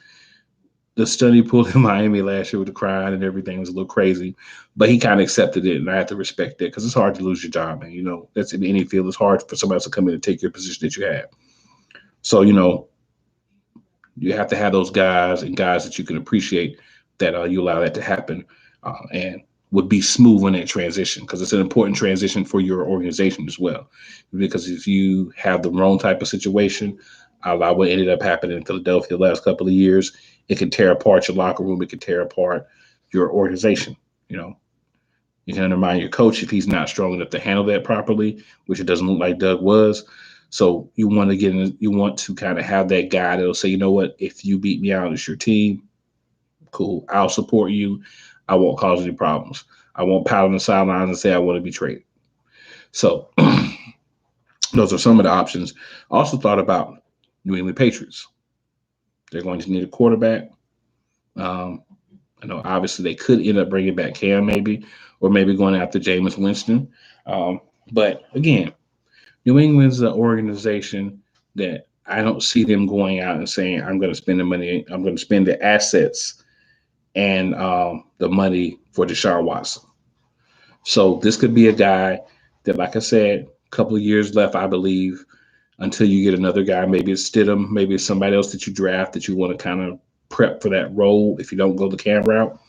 The stunt he pulled in Miami last year with the crying and everything was a little crazy, but he kind of accepted it, and I have to respect that because it's hard to lose your job, man. That's in any field. It's hard for somebody else to come in and take your position that you have. So, you have to have those guys and guys that you can appreciate that you allow that to happen and would be smooth in that transition because it's an important transition for your organization as well. Because if you have the wrong type of situation, like what ended up happening in Philadelphia the last couple of years, it can tear apart your locker room. It can tear apart your organization. You can undermine your coach if he's not strong enough to handle that properly, which it doesn't look like Doug was. So you want to you want to kind of have that guy that'll say, you know what, if you beat me out, it's your team. Cool. I'll support you. I won't cause any problems. I won't pout on the sidelines and say I want to be traded. So those are some of the options. I also thought about New England Patriots. They're going to need a quarterback. Um, I know obviously they could end up bringing back Cam maybe, or maybe going after Jameis Winston. But again, New England's an organization that I don't see them going out and saying, I'm going to spend the money, I'm going to spend the assets and the money for Deshaun Watson. So this could be a guy that, like I said, a couple of years left, I believe, until you get another guy. Maybe it's Stidham, maybe it's somebody else that you draft that you want to kind of prep for that role if you don't go the Cam route.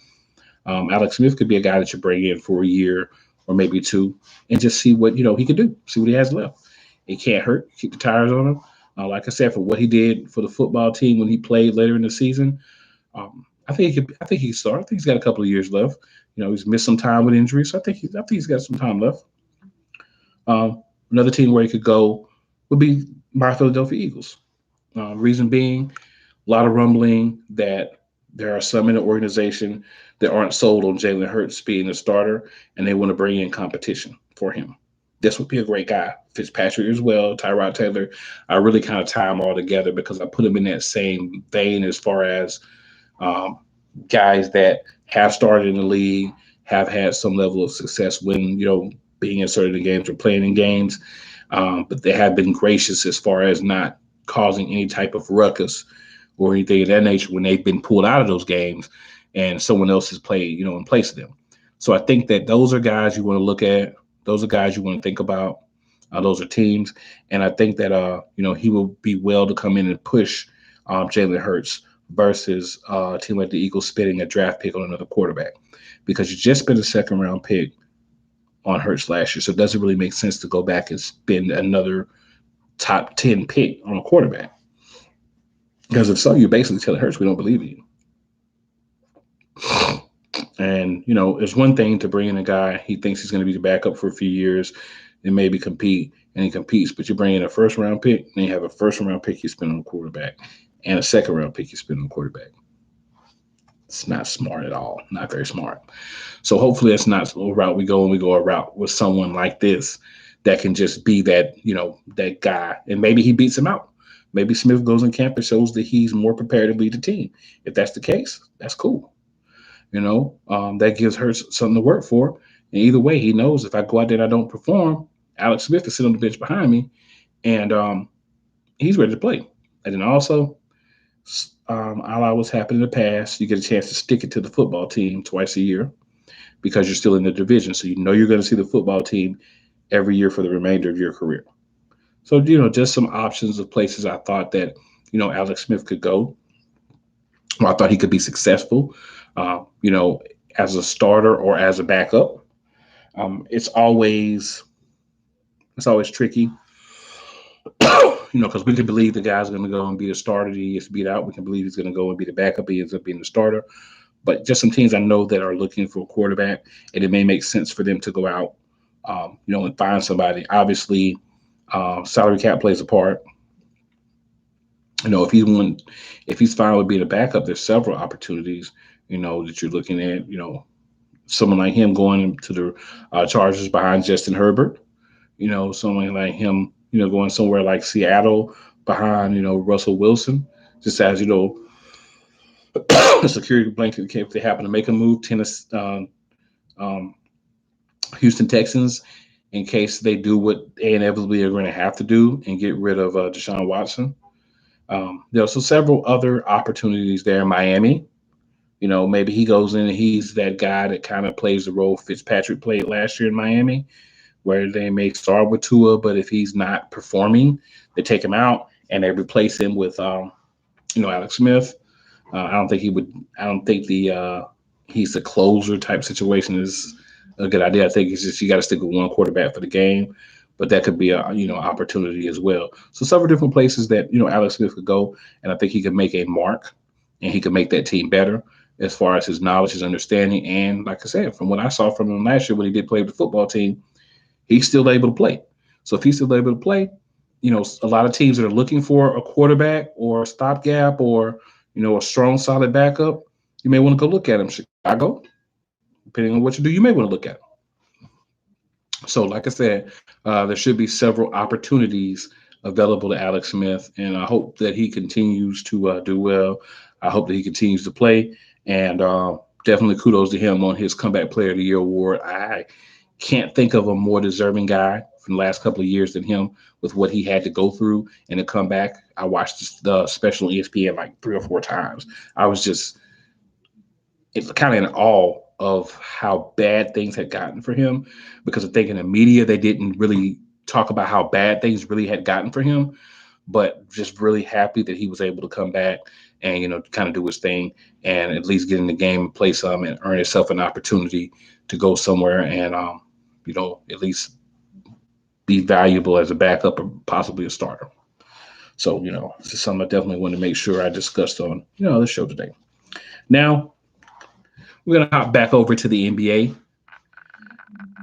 Alex Smith could be a guy that you bring in for a year or maybe two and just see what he can do, see what he has left. It can't hurt. Keep the tires on him. Like I said, for what he did for the football team when he played later in the season, I think he could. I think he can start. I think he's got a couple of years left. He's missed some time with injuries, so I think he's got some time left. Another team where he could go would be my Philadelphia Eagles. Reason being, a lot of rumbling that There are some in the organization that aren't sold on Jalen Hurts being a starter, and they want to bring in competition for him. This would be a great guy. Fitzpatrick as well, Tyrod Taylor. I really kind of tie them all together because I put them in that same vein as far as um, guys that have started in the league, have had some level of success when being inserted in games or playing in games, but they have been gracious as far as not causing any type of ruckus or anything of that nature when they've been pulled out of those games and someone else has played, in place of them. So I think that those are guys you want to look at. Those are guys you want to think about. Those are teams, and I think that he will be well to come in and push Jalen Hurts versus a team like the Eagles spending a draft pick on another quarterback because you just spent a second round pick on Hurts last year, so it doesn't really make sense to go back and spend another top 10 pick on a quarterback. Because if so, you're basically telling Hurts we don't believe in you. And it's one thing to bring in a guy he thinks he's going to be the backup for a few years and maybe compete, and he competes. But you bring in a first round pick, and you have a first round pick you spend on a quarterback, and a second round pick you spend on a quarterback. It's not smart at all. Not very smart. So hopefully that's not a route we go, and we go a route with someone like this that can just be that, that guy. And maybe he beats him out. Maybe Smith goes in camp and shows that he's more prepared to lead the team. If that's the case, that's cool. That gives her something to work for. And either way, he knows if I go out there and I don't perform, Alex Smith can sit on the bench behind me, and he's ready to play. And then also, a la what's happened in the past, you get a chance to stick it to the football team twice a year because you're still in the division. So you're going to see the football team every year for the remainder of your career. So, just some options of places I thought that, Alex Smith could go. Well, I thought he could be successful, uh, you know, as a starter or as a backup. It's always tricky, because we can believe the guy's going to go and be the starter. He gets beat out. We can believe he's going to go and be the backup. He ends up being the starter. But just some teams I know that are looking for a quarterback, and it may make sense for them to go out, and find somebody. Obviously, salary cap plays a part. If he's fine with being a backup, there's several opportunities, that you're looking at. Someone like him going to the Chargers behind Justin Herbert. Someone like him, going somewhere like Seattle behind, Russell Wilson, just as a security blanket if they happen to make a move. Um, Houston Texans, in case they do what they inevitably are going to have to do and get rid of Deshaun Watson. There are also several other opportunities there in Miami. Maybe he goes in and he's that guy that kind of plays the role Fitzpatrick played last year in Miami, where they may start with Tua, but if he's not performing, they take him out and they replace him with, Alex Smith. I don't think he would. I don't think the he's the closer type situation is a good idea. I think it's just you got to stick with one quarterback for the game, but that could be a opportunity as well. So several different places that Alex Smith could go, and I think he could make a mark, and he could make that team better as far as his knowledge, his understanding, and like I said, from what I saw from him last year when he did play with the football team, he's still able to play. So if he's still able to play, a lot of teams that are looking for a quarterback or a stopgap or a strong, solid backup, you may want to go look at him. Chicago, depending on what you do, you may want to look at him. So, like I said, there should be several opportunities available to Alex Smith, and I hope that he continues to do well. I hope that he continues to play, and definitely kudos to him on his Comeback Player of the Year award. I can't think of a more deserving guy from the last couple of years than him with what he had to go through and to come back. I watched the special on ESPN like 3 or 4 times. I was just it's kind of in awe of how bad things had gotten for him because I think in the media they didn't really talk about how bad things really had gotten for him, but just really happy that he was able to come back and kind of do his thing and at least get in the game and play some and earn himself an opportunity to go somewhere and at least be valuable as a backup or possibly a starter. So this is something I definitely want to make sure I discussed on the show today. Now we're gonna hop back over to the NBA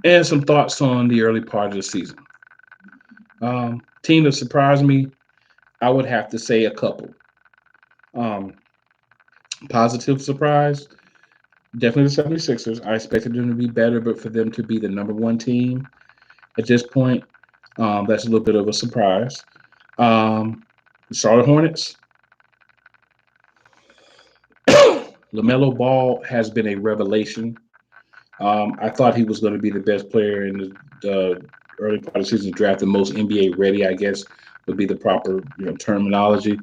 and some thoughts on the early part of the season. Team that surprised me, I would have to say a couple. Um, Positive surprise, definitely the 76ers. I expected them to be better, but for them to be the number one team at this point, that's a little bit of a surprise. Um, the Charlotte Hornets, LaMelo Ball has been a revelation. I thought he was going to be the best player in the early part of the season draft, the most NBA ready, I guess, would be the proper terminology.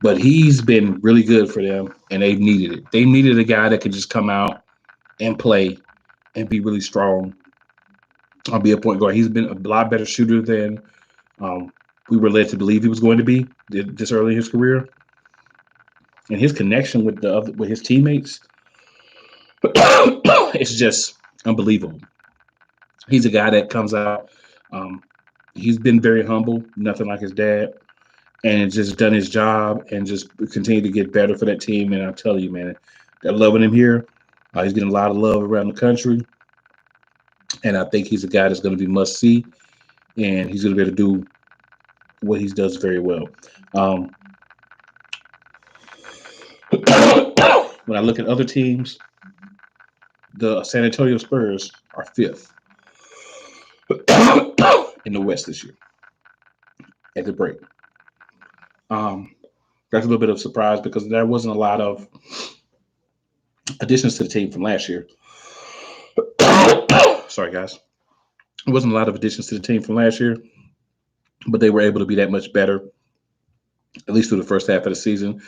But he's been really good for them, and they've needed it. They needed a guy that could just come out and play and be really strong. I'll be a point guard. He's been a lot better shooter than um, we were led to believe he was going to be this early in his career. And his connection with with his teammates, it's just unbelievable. He's a guy that comes out. Um, he's been very humble, nothing like his dad, and just done his job and just continue to get better for that team. And I'll tell you, man, they're loving him here. He's getting a lot of love around the country, and I think he's a guy that's going to be must see, and he's going to be able to do what he does very well. Um, when I look at other teams, the San Antonio Spurs are fifth in the West this year at the break. Um, that's a little bit of a surprise because there wasn't a lot of additions to the team from last year. Sorry, guys. There wasn't a lot of additions to the team from last year, but they were able to be that much better, at least through the first half of the season.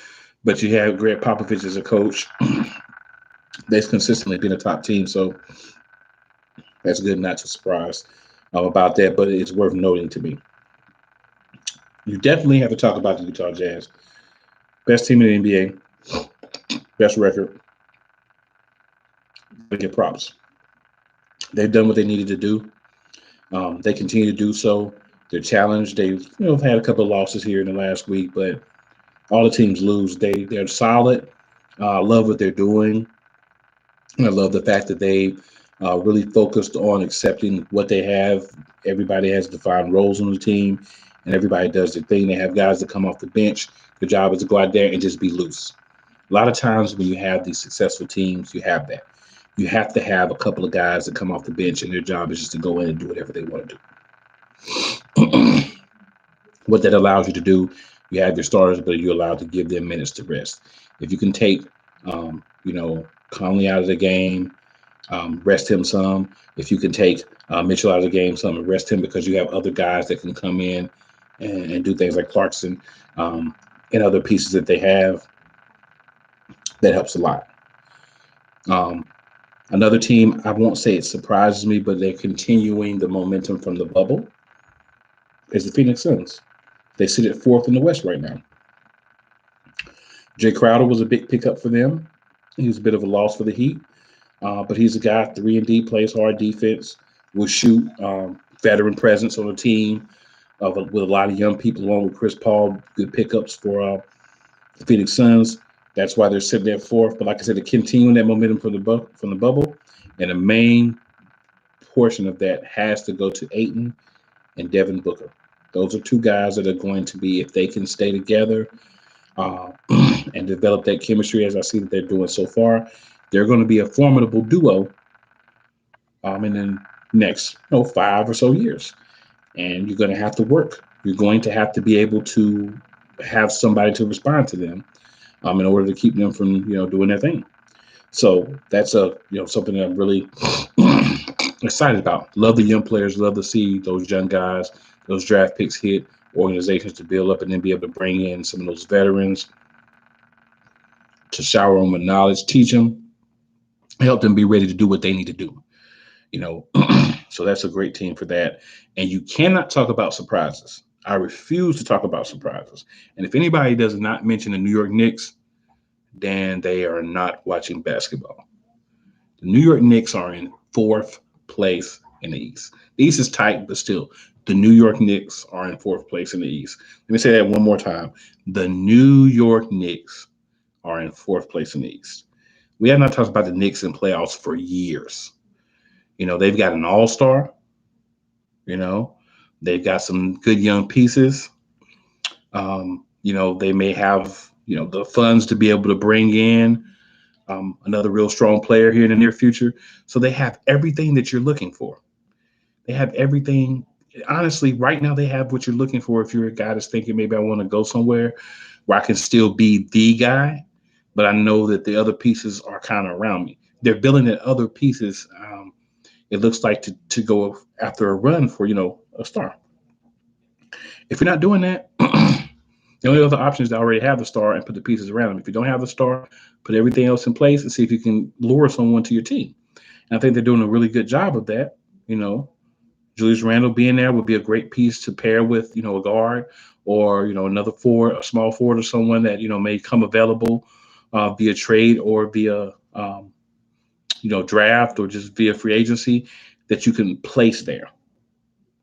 But you have Greg Popovich as a coach. They've consistently been a top team, so that's good not to surprise about that, but it's worth noting to me. You definitely have to talk about the Utah Jazz. Best team in the NBA, best record. They get props. They've done what they needed to do. They continue to do so. They're challenged. They've had a couple of losses here in the last week, but all the teams lose. They're solid. I love what they're doing. I love the fact that they really focused on accepting what they have. Everybody has defined roles on the team, and everybody does their thing. They have guys that come off the bench. Their job is to go out there and just be loose. A lot of times when you have these successful teams, you have that. You have to have a couple of guys that come off the bench, and their job is just to go in and do whatever they want to do. What that allows you to do, you have your starters, but you're allowed to give them minutes to rest. If you can take, Conley out of the game, rest him some. If you can take Mitchell out of the game some and rest him because you have other guys that can come in and do things like Clarkson and other pieces that they have, that helps a lot. Um, Another team, I won't say it surprises me, but they're continuing the momentum from the bubble, is the Phoenix Suns. They sit at fourth in the West right now. Jay Crowder was a big pickup for them. He was a bit of a loss for the Heat, but he's a guy 3-and-D, plays hard defense, will shoot, veteran presence on the team with a lot of young people along with Chris Paul. Good pickups for the Phoenix Suns. That's why they're sitting there fourth. But like I said, to continue that momentum from the bubble, and the main portion of that has to go to Ayton and Devin Booker. Those are two guys that are going to be, if they can stay together uh, and develop that chemistry, as I see that they're doing so far, they're going to be a formidable duo in the next 5 or so years. And you're going to have to work. You're going to have to be able to have somebody to respond to them in order to keep them from doing their thing. So that's something that I'm really excited about. Love the young players. Love to see those young guys, those draft picks hit organizations to build up, and then be able to bring in some of those veterans to shower them with knowledge, teach them, help them be ready to do what they need to do. You know, so that's a great team for that. And you cannot talk about surprises. I refuse to talk about surprises. And if anybody does not mention the New York Knicks, then they are not watching basketball. The New York Knicks are in fourth place in the East. The East is tight, but still, the New York Knicks are in fourth place in the East. Let me say that one more time. The New York Knicks are in fourth place in the East. We have not talked about the Knicks in playoffs for years. They've got an all-star. You know, they've got some good young pieces. They may have, the funds to be able to bring in another real strong player here in the near future. So they have everything that you're looking for. They have everything. Honestly, right now they have what you're looking for. If you're a guy that's thinking maybe I want to go somewhere where I can still be the guy, but I know that the other pieces are kind of around me. They're building in other pieces. It looks like to go after a run for a star. If you're not doing that, the only other option is to already have the star and put the pieces around them. If you don't have the star, put everything else in place and see if you can lure someone to your team. And I think they're doing a really good job of that. You know, Julius Randle being there would be a great piece to pair with, a guard or, another forward, a small forward or someone that, may come available via trade or via, draft or just via free agency that you can place there.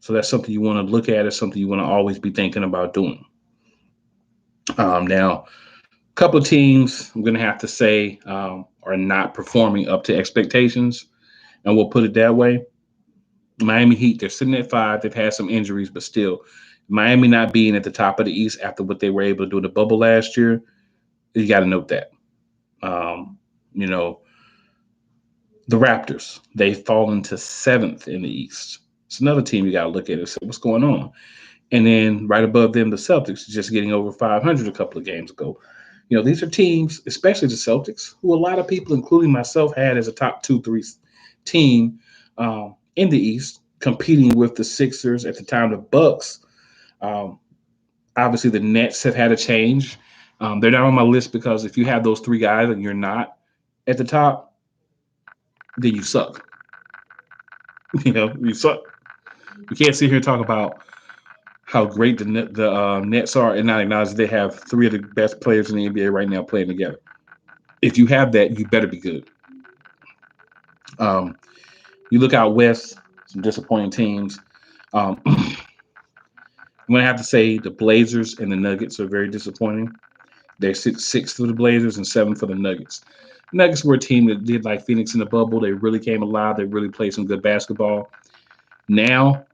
So that's something you want to look at. It's something you want to always be thinking about doing. Now, a couple of teams I'm going to have to say are not performing up to expectations, and we'll put it that way. Miami Heat, they're sitting at 5. They've had some injuries, but still, Miami not being at the top of the East after what they were able to do in the bubble last year, you got to note that. Um, you know, the Raptors, they've fallen to 7th in the East. It's another team you got to look at and say, what's going on? And then right above them, the Celtics, just getting over 500 a couple of games ago. These are teams, especially the Celtics, who a lot of people, including myself, had as a top 2, 3 team in the East, competing with the Sixers at the time. The Bucks, um, obviously, the Nets have had a change. They're not on my list because if you have those 3 guys and you're not at the top, then you suck. You suck. We can't sit here and talk about how great the Nets are and not acknowledge they have 3 of the best players in the NBA right now playing together. If you have that, you better be good. Um, you look out west, some disappointing teams. I'm going to have to say the Blazers and the Nuggets are very disappointing. They're sixth for the Blazers and 7th for the Nuggets. Nuggets were a team that did like Phoenix in the bubble. They really came alive. They really played some good basketball. Now,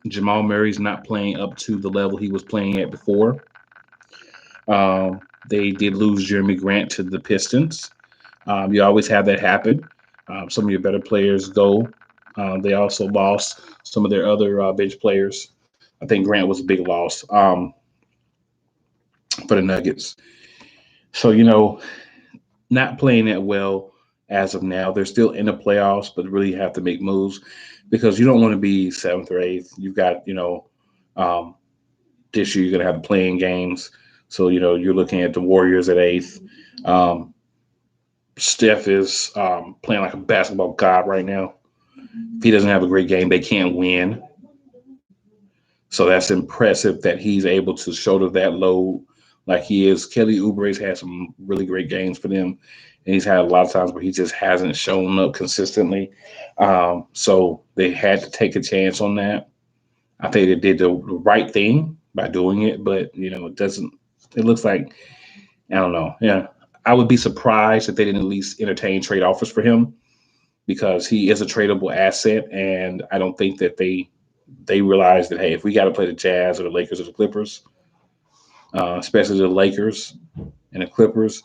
Jamal Murray's not playing up to the level he was playing at before. They did lose Jeremy Grant to the Pistons. You always have that happen. Some of your better players go. They also lost some of their other bench players. I think Grant was a big loss for the Nuggets. So, not playing that well as of now. They're still in the playoffs, but really have to make moves because you don't want to be 7th or 8th. You've got, um, this year you're going to have playing games. So, you're looking at the Warriors at 8th. Um, Steph is playing like a basketball god right now. If he doesn't have a great game, they can't win. So that's impressive that he's able to shoulder that load like he is. Kelly Oubre's had some really great games for them, and he's had a lot of times where he just hasn't shown up consistently. So they had to take a chance on that. I think they did the right thing by doing it, but it doesn't. It looks like I don't know. Yeah, I would be surprised if they didn't at least entertain trade offers for him because he is a tradable asset, and I don't think that they realize that hey, if we got to play the Jazz or the Lakers or the Clippers, especially the Lakers and the Clippers,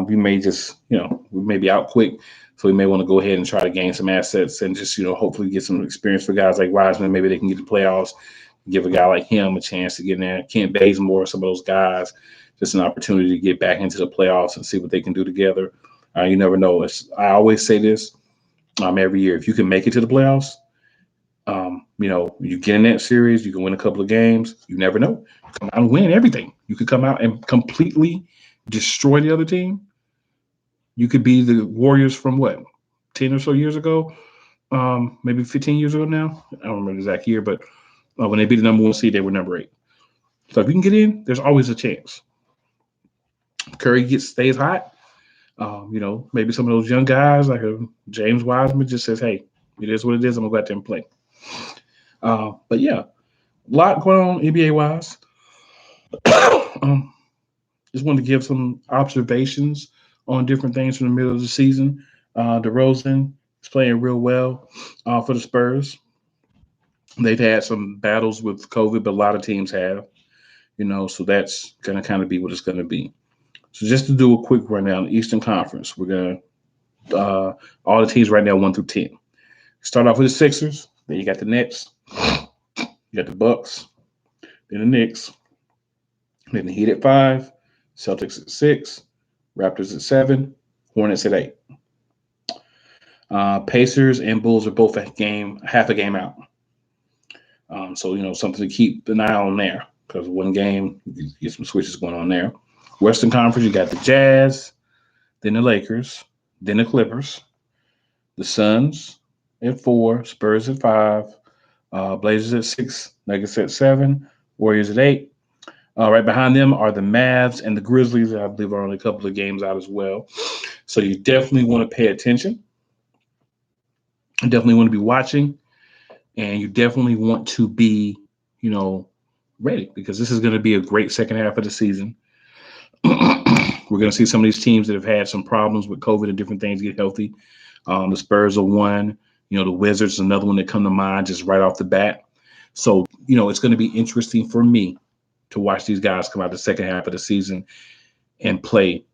we may just we may be out quick, so we may want to go ahead and try to gain some assets and just hopefully get some experience for guys like Wiseman. Maybe they can get the playoffs. Give a guy like him a chance to get in there. Kent Bazemore, some of those guys, just an opportunity to get back into the playoffs and see what they can do together. You never know. I always say this every year. If you can make it to the playoffs, you get in that series, you can win a couple of games. You never know. Come out and win everything. You could come out and completely destroy the other team. You could be the Warriors from what, 10 or so years ago, maybe 15 years ago now. I don't remember the exact year, but when they beat the number 1 seed, they were number 8. So if you can get in, there's always a chance. Curry stays hot. Maybe some of those young guys like James Wiseman just says, "Hey, it is what it is. I'm gonna go out there and play." But yeah, a lot going on NBA wise. um, just wanted to give some observations on different things from the middle of the season. DeRozan is playing real well for the Spurs. They've had some battles with COVID, but a lot of teams have. So that's going to kind of be what it's going to be. So just to do a quick rundown, Eastern Conference, we're gonna all the teams right now 1 through 10. Start off with the Sixers. Then you got the Nets. You got the Bucks. Then the Knicks. Then the Heat at 5. Celtics at 6. Raptors at 7. Hornets at 8. Pacers and Bulls are both half a game out. So something to keep an eye on there because one game you get some switches going on there. Western Conference, you got the Jazz, then the Lakers, then the Clippers, the Suns at 4, Spurs at 5, Blazers at 6, Nuggets at 7, Warriors at 8. Right behind them are the Mavs and the Grizzlies. I believe are only a couple of games out as well. So you definitely want to pay attention. You definitely want to be watching, and you definitely want to be, ready because this is going to be a great second half of the season. We're going to see some of these teams that have had some problems with COVID and different things get healthy. The Spurs are one. The Wizards, another one that come to mind just right off the bat. So, it's going to be interesting for me to watch these guys come out the second half of the season and play,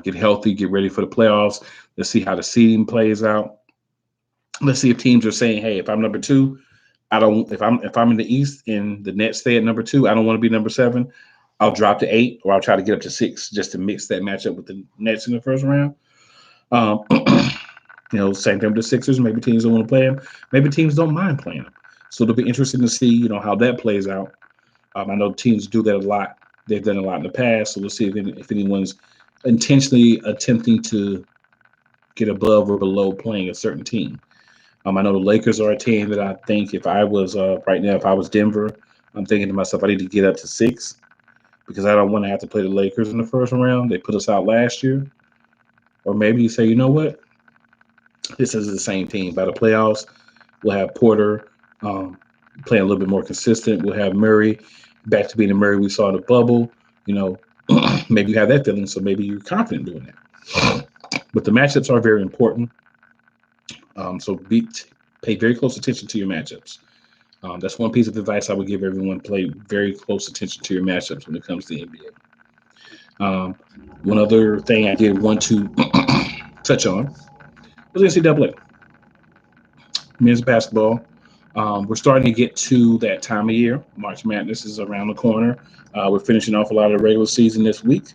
get healthy, get ready for the playoffs. Let's see how the seeding plays out. Let's see if teams are saying, "Hey, if I'm number 2, I don't. If I'm in the East and the Nets stay at number 2, I don't want to be number 7. I'll drop to 8, or I'll try to get up to 6 just to mix that matchup with the Nets in the first round." Same thing with the Sixers. Maybe teams don't want to play them. Maybe teams don't mind playing them. So it'll be interesting to see, how that plays out. I know teams do that a lot. They've done a lot in the past. So we'll see if anyone's intentionally attempting to get above or below playing a certain team. I know the Lakers are a team that I think if I was right now, if I was Denver, I'm thinking to myself, I need to get up to 6 because I don't want to have to play the Lakers in the first round. They put us out last year. Or maybe you say, you know what? This is the same team. By the playoffs, we'll have Porter playing a little bit more consistent. We'll have Murray back to being the Murray we saw in the bubble. Maybe you have that feeling, so maybe you're confident doing that. But the matchups are very important. So pay very close attention to your matchups. That's one piece of advice I would give everyone. Pay very close attention to your matchups when it comes to the NBA. One other thing I did want to touch on was NCAA. Men's basketball. We're starting to get to that time of year. March Madness is around the corner. We're finishing off a lot of the regular season this week.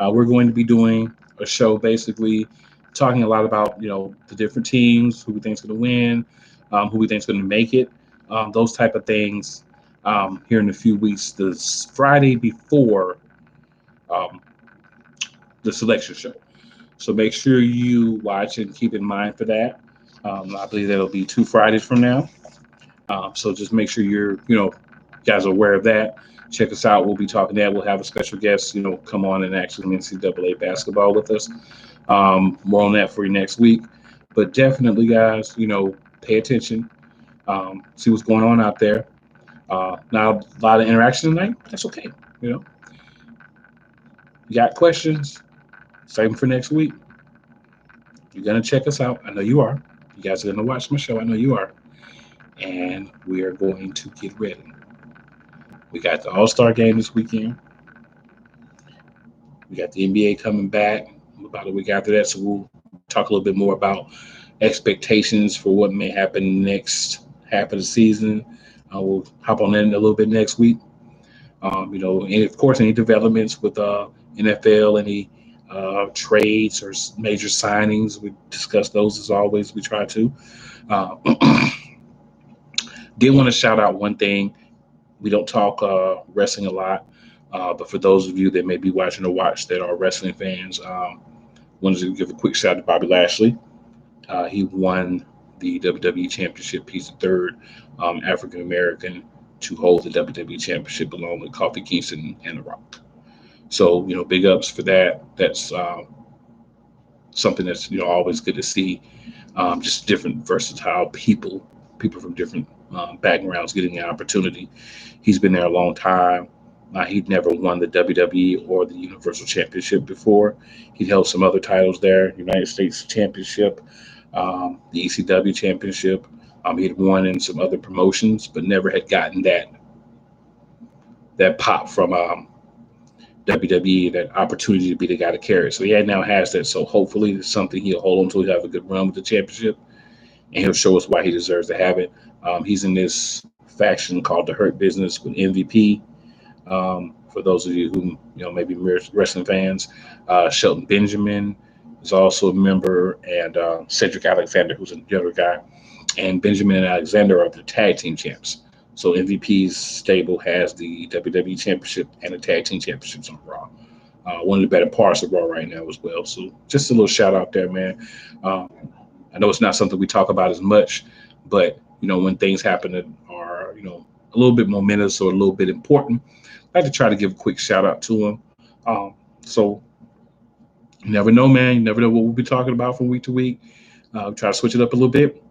We're going to be doing a show basically talking a lot about, the different teams, who we think is going to win, who we think is going to make it, those type of things here in a few weeks. The Friday before the selection show. So make sure you watch and keep in mind for that. I believe that'll be 2 Fridays from now. So just make sure you're, guys are aware of that. Check us out. We'll be talking that. We'll have a special guest, come on and actually NCAA basketball with us. More on that for you next week. But definitely, guys, pay attention. See what's going on out there. Not a lot of interaction tonight. That's okay. You got questions? Save them for next week. You're going to check us out. I know you are. You guys are going to watch my show. I know you are. And we are going to get ready. We got the All-Star game this weekend. We got the NBA coming back about a week after that. So we'll talk a little bit more about expectations for what may happen next half of the season. We'll hop on that in a little bit next week. And of course, any developments with NFL, any trades or major signings, we discuss those as always. We try to. Did want to shout out one thing. We don't talk wrestling a lot, but for those of you that may be watching or watch that are wrestling fans, wanted to give a quick shout out to Bobby Lashley. He won the WWE Championship. He's the third African American to hold the WWE Championship, along with Kofi Kingston and The Rock. So, big ups for that. That's something that's always good to see. Just different versatile people from different backgrounds getting the opportunity. He's been there a long time. He'd never won the WWE or the Universal Championship before. He'd held some other titles there: United States Championship, the ECW Championship. He had won in some other promotions, but never had gotten that pop from WWE that opportunity to be the guy to carry it. So he now has that. So hopefully it's something he'll hold on to. He'll have a good run with the championship, and he'll show us why he deserves to have it. He's in this faction called the Hurt Business with MVP. For those of you who maybe wrestling fans, Shelton Benjamin is also a member, and Cedric Alexander, who's a younger guy, and Benjamin and Alexander are the tag team champs. So MVP's stable has the WWE Championship and the Tag Team Championships on Raw. One of the better parts of Raw right now as well. So just a little shout out there, man. Um, I know it's not something we talk about as much, but when things happen that are a little bit momentous or a little bit important, I like to try to give a quick shout out to them. So you never know, man. You never know what we'll be talking about from week to week. Try to switch it up a little bit.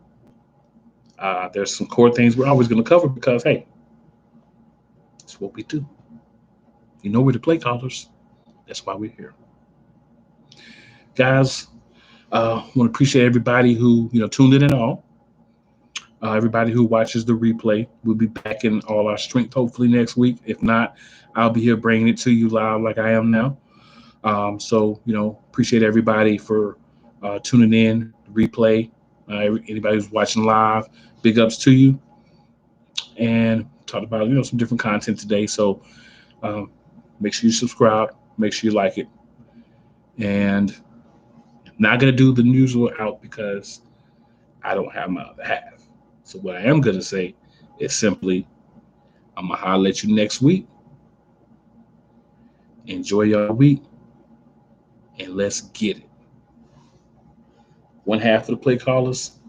There's some core things we're always going to cover because, hey, it's what we do. We're the play callers. That's why we're here. Guys, want to appreciate everybody who, tuned in at all. Everybody who watches the replay. We'll be back in all our strength hopefully next week. If not, I'll be here bringing it to you live like I am now. So, appreciate everybody for tuning in, replay. Anybody who's watching live, big ups to you. And talked about, some different content today. So make sure you subscribe, make sure you like it. And not going to do the usual out because I don't have my other half. So what I am going to say is simply, I'm going to holler at you next week. Enjoy your week. And let's get it. One half of the play callers